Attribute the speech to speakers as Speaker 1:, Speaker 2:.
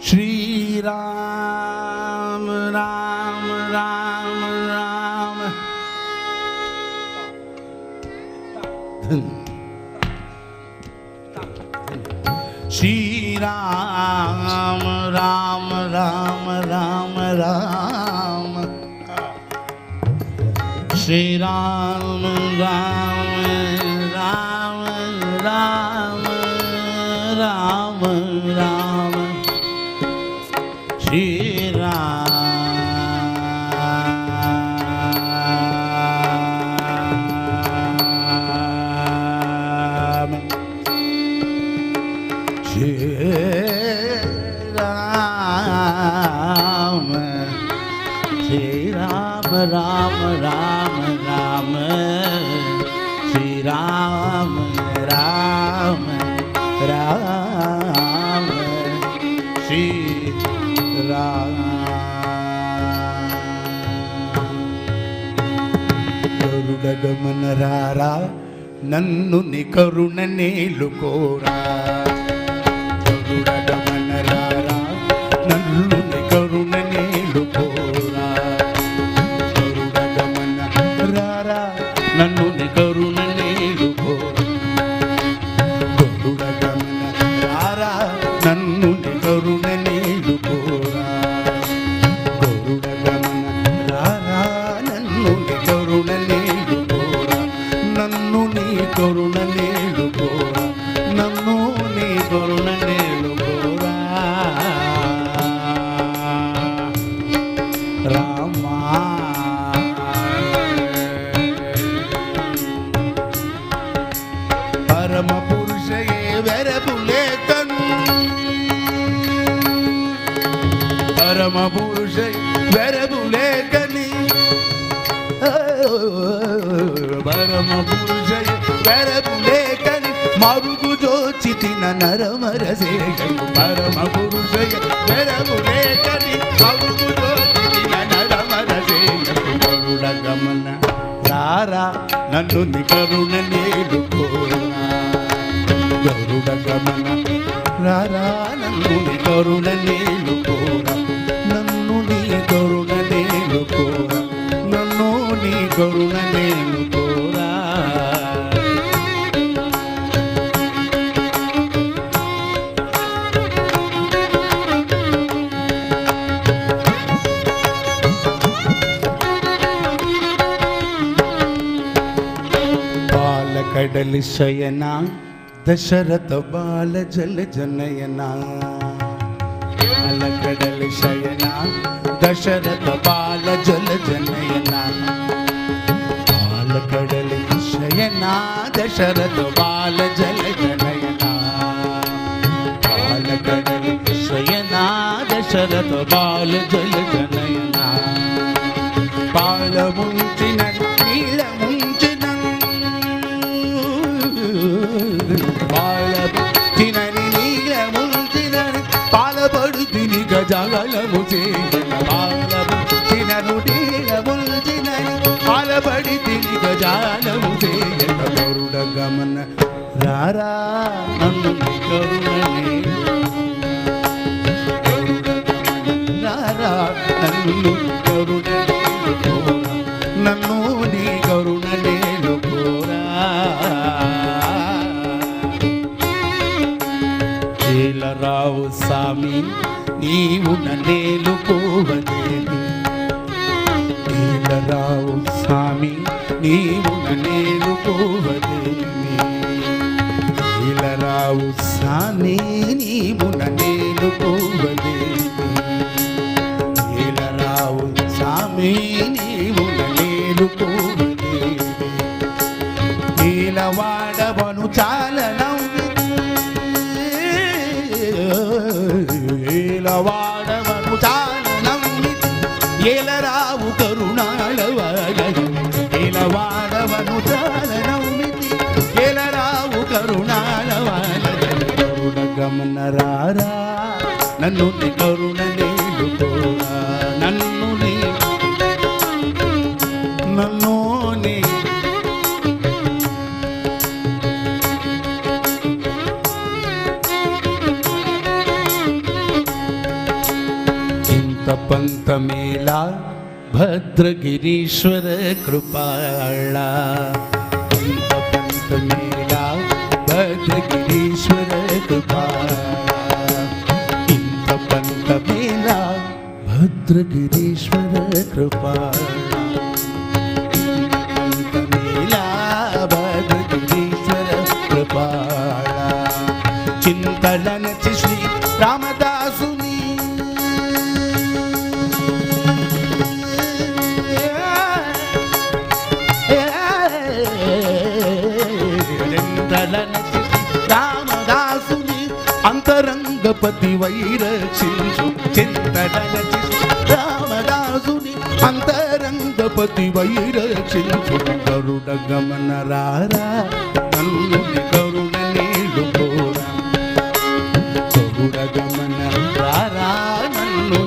Speaker 1: श्रीराम राम राम राम श्रीराम राम राम राम राम श्रीराम राम राम राम राम राम श्री राम श्री राम श्री राम राम राम राम श्री राम राम राम श्री గరుడగమన రారా నన్ను ని కరుణ నేలుకోరా గరుడగమన రారా నన్ను ని కరుణ నేలుకోరా గరుడగమన రారా నన్ను ని కరుణ నేలుకోరా గరుడగమన రారా నన్ను ని కరుణ నేలుకోరా కరుణ నేలుకోరా నన్ను నీ కరుణ నేలుకోరా రామా పరమ పురుషయే వెరబులేకను పరమ పురుషయ వెరబులేకని పరమ పురుషయ వెరబులేకని మరుగు జోచితిన నరమరసేయకు పరమ పురుషయ వెరబులేకని మరుగు జోచితిన నరమరసేయకు గరుడ గమన రారా నన్ను ని కరుణ నేలుకోరా గరుడ గమన రారా నన్ను ని కరుణ నేలుకోరా నన్ను నీ కరుణ నేలుకోరా నన్ను నీ కరుణ నేలుకోరా బాలకడలి శయన దశరథ బాల జల జనయన బాలకడలి శయన దశరథ బాల జల జనయన బాలకడలి శయన దశరథ బాల జల జనయన బాలకడలి శయన దశరథ బాల జల జనయన పాలముంచిన నీలముంచిన పాలముంచినని నీలముంచినని పాలపడుతిని గజాలము చేయన పాలముంచినను నీలముంచినని పాలపడితిని గజాలము చేయన గరుడ గమన రారా నన్ను ని కరుణ రారా నన్ను ని కరుణ నన్ను నీ కరుణ నేలుకోరా రావు స్వామి నీవు నన్నేలుకోవదేమి రావు స్వామి నీవు నన్నేలుకోవదేమి రావు స్వామి నీవు నన్నేలుకోవదేమి రావు స్వామి నీవు నన్నేలుకోవదేమి నీలవాడవను చాలనం వాడవను చాలనం ఏలరావు కరుణాలవాడను ఏలవాడవను చాలనం ఏలరావు కరుణాలవాడను కరుణ గమన రారా నన్ను ని కరుణ నేలుకోరా నన్ను నీ పంతమేలా భద్రగిరీశ్వర కృపాళ పంతమేలా భద్రగిరీశ్వర కృపాళ పంతమేలా భద్రగిరీశ్వర కృపాళ పంతమేలా భద్రగిరీశ్వర కృపాళ చింతలనచి శ్రీ రామదాసుని రామదాసుని అంతరంగపతి వైరక్షించు చింతలనచి రామదాసుని అంతరంగపతి వైరక్షించు కరుణ గమన రారా నన్ను కరుణ నీళ్ళు కోరా కరుణ గమన రారా నన్ను